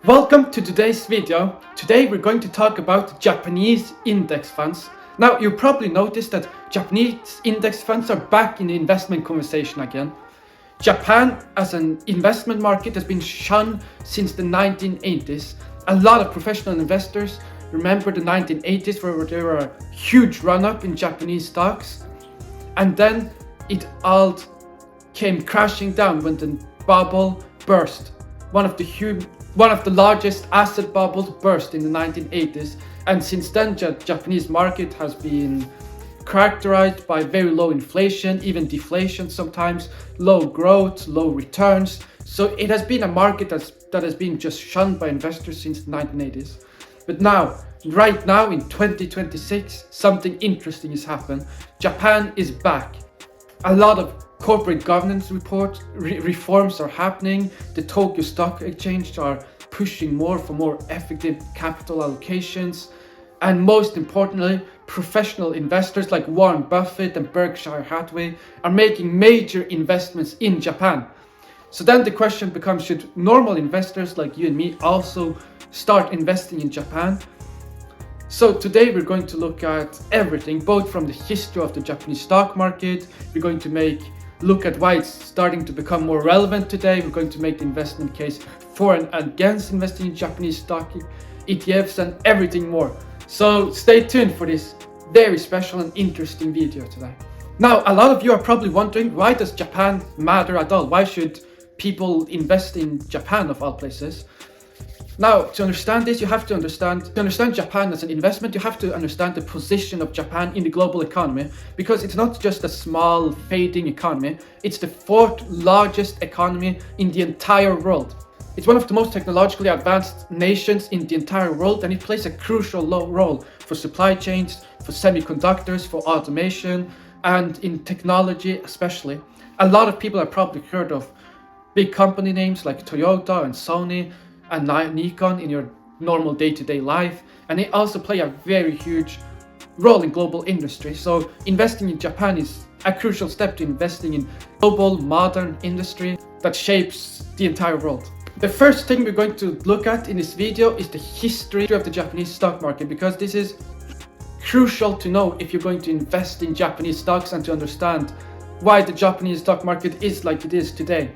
Welcome to today's video. Today we're going to talk about Japanese index funds. Now you probably noticed that Japanese index funds are back in the investment conversation again. Japan as an investment market has been shunned since the 1980s. A lot of professional investors remember the 1980s where there were a huge run-up in Japanese stocks, and then it all came crashing down when the bubble burst. One of the largest asset bubbles burst in the 1980s, and since then the Japanese market has been characterized by very low inflation, even deflation sometimes, low growth, low returns. So it has been a market that has been just shunned by investors since the 1980s. But right now in 2026, something interesting has happened. Japan is back. A lot of corporate governance reforms are happening. The Tokyo Stock Exchange are pushing more for more effective capital allocations. And most importantly, professional investors like Warren Buffett and Berkshire Hathaway are making major investments in Japan. So then the question becomes, should normal investors like you and me also start investing in Japan? So today we're going to look at everything, both from the history of the Japanese stock market. We're going to look at why it's starting to become more relevant today. We're going to make the investment case for and against investing in Japanese stock ETFs and everything more. So stay tuned for this very special and interesting video today. Now, a lot of you are probably wondering, why does Japan matter at all? Why should people invest in Japan of all places? Now, to understand this, you have to understand Japan as an investment. You have to understand the position of Japan in the global economy, because it's not just a small fading economy. It's the fourth largest economy in the entire world. It's one of the most technologically advanced nations in the entire world, and it plays a crucial role for supply chains, for semiconductors, for automation, and in technology especially. A lot of people have probably heard of big company names like Toyota and Sony and Nikon in your normal day-to-day life, and they also play a very huge role in global industry. So investing in Japan is a crucial step to investing in global modern industry that shapes the entire world. The first thing we're going to look at in this video is the history of the Japanese stock market, because this is crucial to know if you're going to invest in Japanese stocks and to understand why the Japanese stock market is like it is today.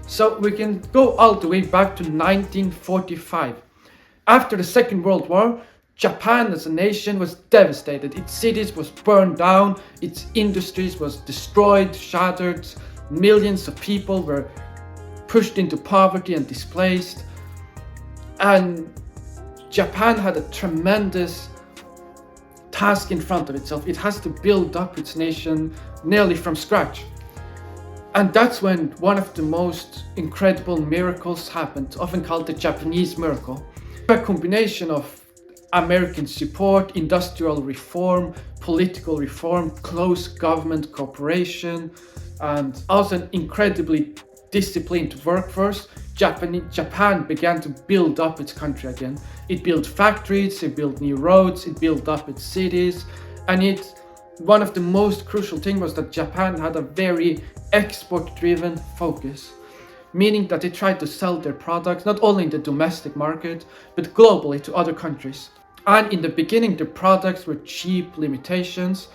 So we can go all the way back to 1945. After the Second World War, Japan as a nation was devastated. Its cities was burned down, its industries was destroyed, shattered. Millions of people were pushed into poverty and displaced. And Japan had a tremendous task in front of itself. It has to build up its nation nearly from scratch. And that's when one of the most incredible miracles happened, often called the Japanese miracle. A combination of American support, industrial reform, political reform, close government cooperation, and also an incredibly disciplined workforce. Japan began to build up its country again. It built factories, it built new roads, it built up its cities, and one of the most crucial things was that Japan had a very export-driven focus, meaning that they tried to sell their products not only in the domestic market, but globally to other countries. And in the beginning, the products were cheap limitations,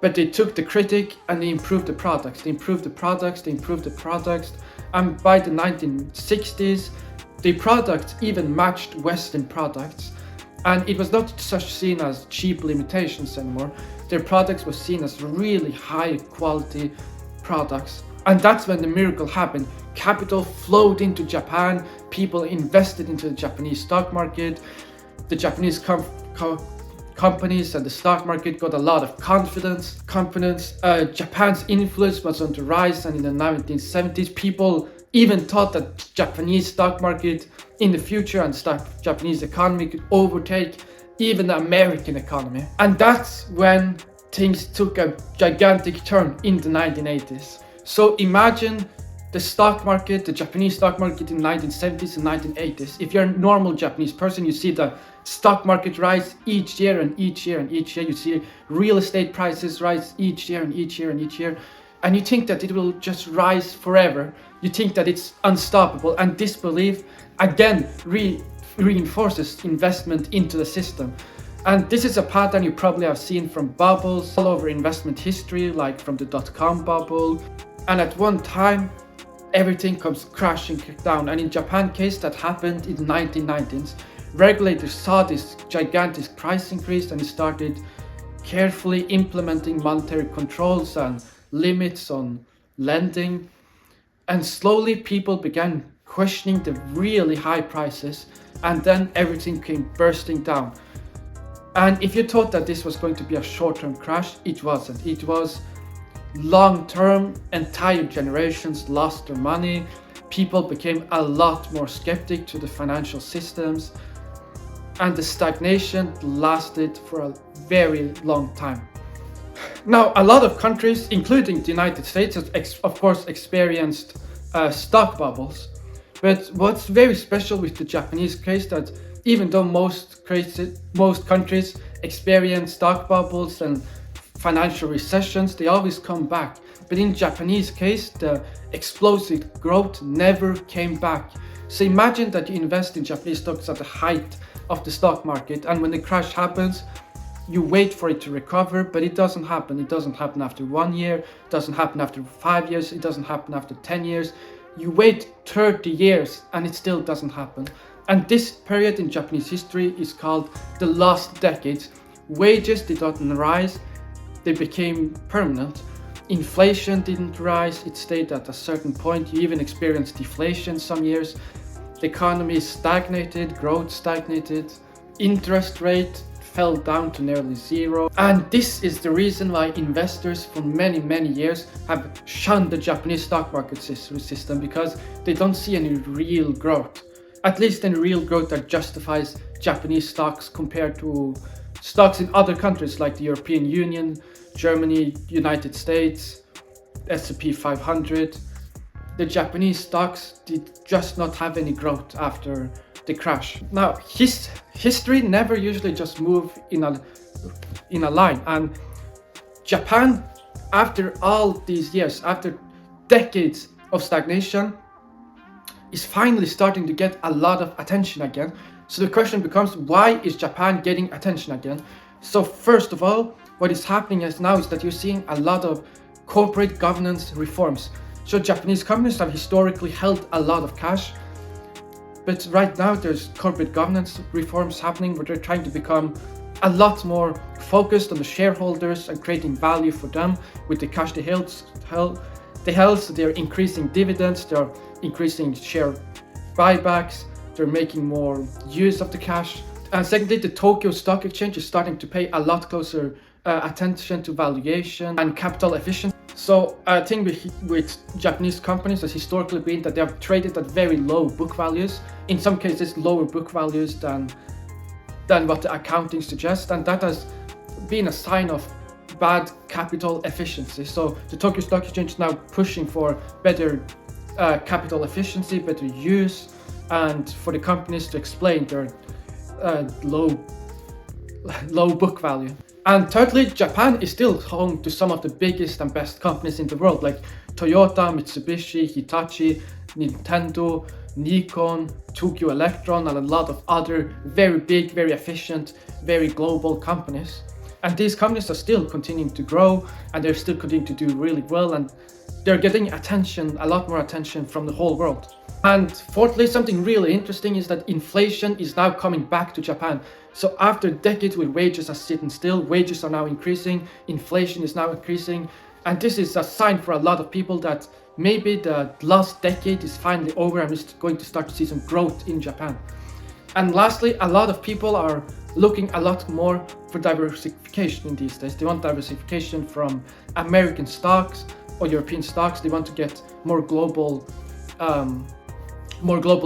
but they took the critic and they improved the products. They improved the products, and by the 1960s, the products even matched Western products. And it was not such seen as cheap limitations anymore. Their products were seen as really high quality products. And that's when the miracle happened. Capital flowed into Japan, people invested into the Japanese stock market, the Japanese companies and the stock market got a lot of confidence. Japan's influence was on the rise, and in the 1970s, people even thought that Japanese stock market in the future and Japanese economy could overtake even the American economy. And that's when things took a gigantic turn in the 1980s. So imagine the Japanese stock market in the 1970s and 1980s. If you're a normal Japanese person, you see the stock market rise each year and each year and each year. You see real estate prices rise each year and each year and each year. And you think that it will just rise forever. you think that it's unstoppable, and this belief again reinforces investment into the system. And this is a pattern you probably have seen from bubbles all over investment history, like from the dot-com bubble. And at one time, everything comes crashing down. And in Japan case, that happened in the 1990s. Regulators saw this gigantic price increase and started carefully implementing monetary controls and limits on lending. And slowly people began questioning the really high prices, and then everything came bursting down. And if you thought that this was going to be a short-term crash, it wasn't. It was long-term. Entire generations lost their money. People became a lot more skeptic to the financial systems, and the stagnation lasted for a very long time. Now, a lot of countries, including the United States, have of course experienced stock bubbles. But what's very special with the Japanese case, that even though most countries experience stock bubbles and financial recessions, they always come back. But in Japanese case, the explosive growth never came back. So imagine that you invest in Japanese stocks at the height of the stock market, and when the crash happens, you wait for it to recover, but it doesn't happen. It doesn't happen after 1 year, it doesn't happen after 5 years, it doesn't happen after 10 years. You wait 30 years and it still doesn't happen. And this period in Japanese history is called the lost decades. Wages did not rise, they became permanent. Inflation didn't rise, it stayed at a certain point. You even experienced deflation some years. The economy stagnated, growth stagnated, interest rate fell down to nearly zero. And this is the reason why investors for many years have shunned the Japanese stock market system, because they don't see any real growth. At least any real growth that justifies Japanese stocks compared to stocks in other countries like the European Union, Germany, United States, S&P 500. The Japanese stocks did just not have any growth after the crash. Now, history never usually just move in a line, and Japan, after all these years, after decades of stagnation, is finally starting to get a lot of attention again. So the question becomes, why is Japan getting attention again? So first of all, what is happening now is that you're seeing a lot of corporate governance reforms. So Japanese companies have historically held a lot of cash, but right now there's corporate governance reforms happening where they're trying to become a lot more focused on the shareholders and creating value for them with the cash they held. So they're increasing dividends, they're increasing share buybacks, they're making more use of the cash. And secondly, the Tokyo Stock Exchange is starting to pay a lot closer attention to valuation and capital efficiency. So I think with Japanese companies has historically been that they have traded at very low book values, in some cases lower book values than what the accounting suggests, and that has been a sign of bad capital efficiency. So the Tokyo Stock Exchange is now pushing for better capital efficiency, better use, and for the companies to explain their low book value. And thirdly, Japan is still home to some of the biggest and best companies in the world, like Toyota, Mitsubishi, Hitachi, Nintendo, Nikon, Tokyo Electron, and a lot of other very big, very efficient, very global companies. And these companies are still continuing to grow, and they're still continuing to do really well, and they're getting attention, a lot more attention from the whole world. And fourthly, something really interesting is that inflation is now coming back to Japan. So after decades where wages are sitting still, wages are now increasing, inflation is now increasing, and this is a sign for a lot of people that maybe the last decade is finally over and we're going to start to see some growth in Japan. And lastly, a lot of people are looking a lot more for diversification in these days. They want diversification from American stocks or European stocks. They want to get more global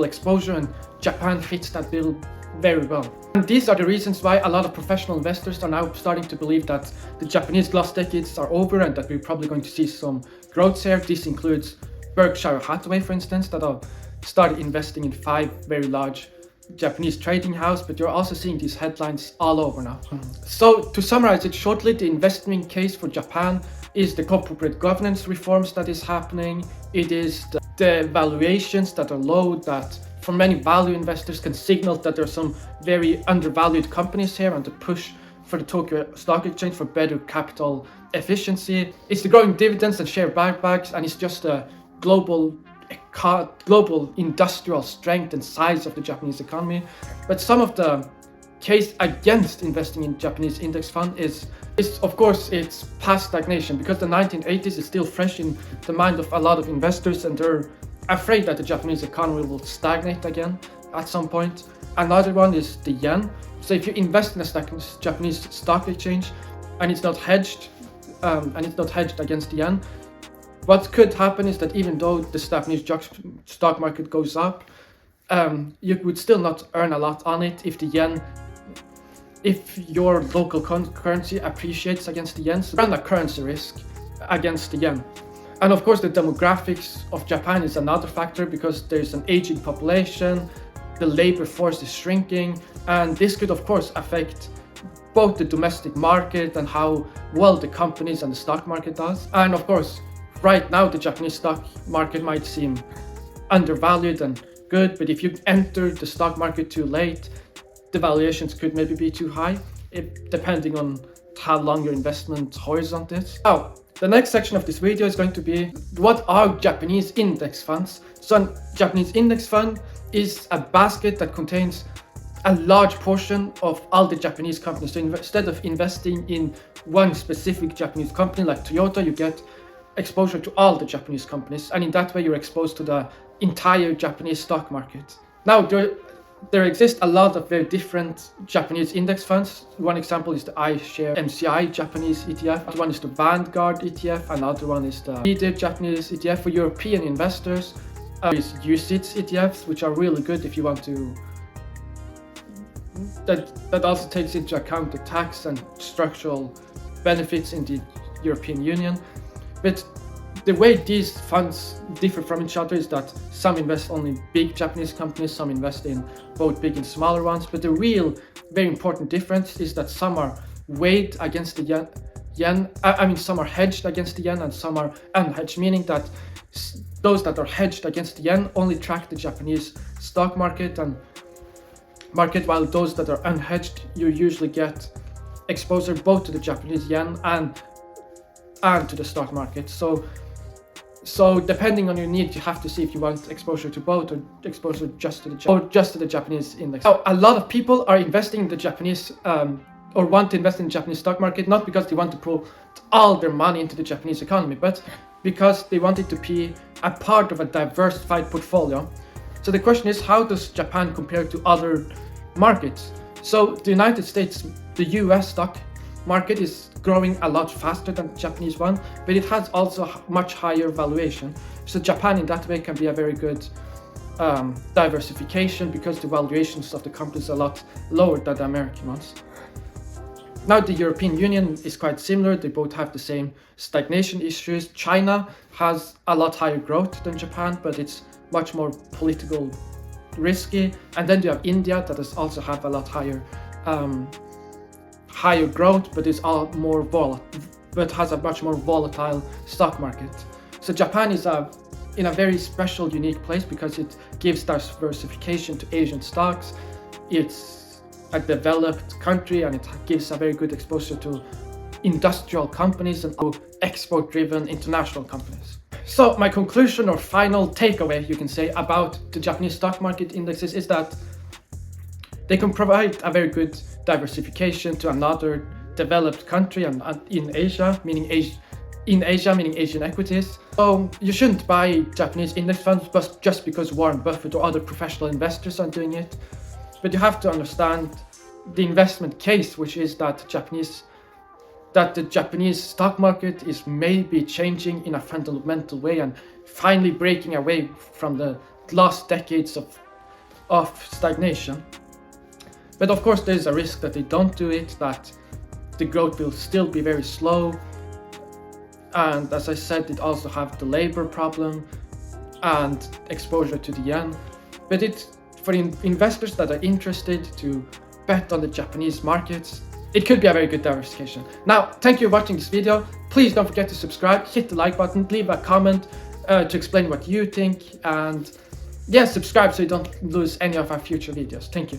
exposure, and Japan fits that bill very well. And these are the reasons why a lot of professional investors are now starting to believe that the Japanese lost decades are over and that we're probably going to see some growth here. This includes Berkshire Hathaway, for instance, that have started investing in 5 very large Japanese trading houses, but you're also seeing these headlines all over now. So to summarize it shortly, the investment case for Japan is the corporate governance reforms that is happening. It is the the valuations that are low, that for many value investors can signal that there are some very undervalued companies here, and the push for the Tokyo Stock Exchange for better capital efficiency. It's the growing dividends and share buybacks, and it's just a global industrial strength and size of the Japanese economy. But some of the case against investing in Japanese index fund is of course it's past stagnation, because the 1980s is still fresh in the mind of a lot of investors, and they're afraid that the Japanese economy will stagnate again at some point. Another one is the yen. So if you invest in a Japanese stock exchange and it's not hedged against the yen, what could happen is that even though the Japanese stock market goes up, you would still not earn a lot on it if your local currency appreciates against the yen. So run a currency risk against the yen. And of course the demographics of Japan is another factor, because there's an aging population, the labor force is shrinking, and this could of course affect both the domestic market and how well the companies and the stock market does. And of course right now the Japanese stock market might seem undervalued and good, but if you enter the stock market too late, the valuations could maybe be too high, depending on how long your investment horizon is. Now, the next section of this video is going to be what are Japanese index funds. So a Japanese index fund is a basket that contains a large portion of all the Japanese companies. So instead of investing in one specific Japanese company like Toyota, you get exposure to all the Japanese companies, and in that way you're exposed to the entire Japanese stock market. Now there exist a lot of very different Japanese index funds. One example is the iShare MCI Japanese ETF. Another one is the Vanguard ETF. Another one is the leader Japanese ETF. For European investors, is UCITS ETFs, which are really good if you want to. That also takes into account the tax and structural benefits in the European Union. But the way these funds differ from each other is that some invest only in big Japanese companies, some invest in both big and smaller ones. But the real very important difference is that some are weighed against the yen. Some are hedged against the yen and some are unhedged, meaning that those that are hedged against the yen only track the Japanese stock market, while those that are unhedged, you usually get exposure both to the Japanese yen and to the stock market. So depending on your need, you have to see if you want exposure to both or exposure just to the Japanese index. So a lot of people are investing in the Japanese or want to invest in the Japanese stock market, not because they want to put all their money into the Japanese economy, but because they want it to be a part of a diversified portfolio. So the question is, how does Japan compare to other markets? So the United States, the US stock market is growing a lot faster than the Japanese one, but it has also much higher valuation. So Japan in that way can be a very good diversification, because the valuations of the companies are a lot lower than the American ones. Now the European Union is quite similar. They both have the same stagnation issues. China has a lot higher growth than Japan, but it's much more political risky. And then you have India that has also have a lot higher growth, but is all more but has a much more volatile stock market. So Japan is in a very special, unique place because it gives diversification to Asian stocks. It's a developed country and it gives a very good exposure to industrial companies and to export-driven international companies. So my conclusion or final takeaway, you can say, about the Japanese stock market indexes is that they can provide a very good diversification to another developed country and in Asia, meaning Asian equities. So you shouldn't buy Japanese index funds just because Warren Buffett or other professional investors are doing it. But you have to understand the investment case, which is that the Japanese stock market is maybe changing in a fundamental way and finally breaking away from the last decades of stagnation. But of course there's a risk that they don't do it, that the growth will still be very slow. And as I said, it also have the labor problem and exposure to the yen. But it's for investors that are interested to bet on the Japanese markets, it could be a very good diversification. Now, thank you for watching this video. Please don't forget to subscribe, hit the like button, leave a comment, to explain what you think, and yeah, subscribe so you don't lose any of our future videos. Thank you.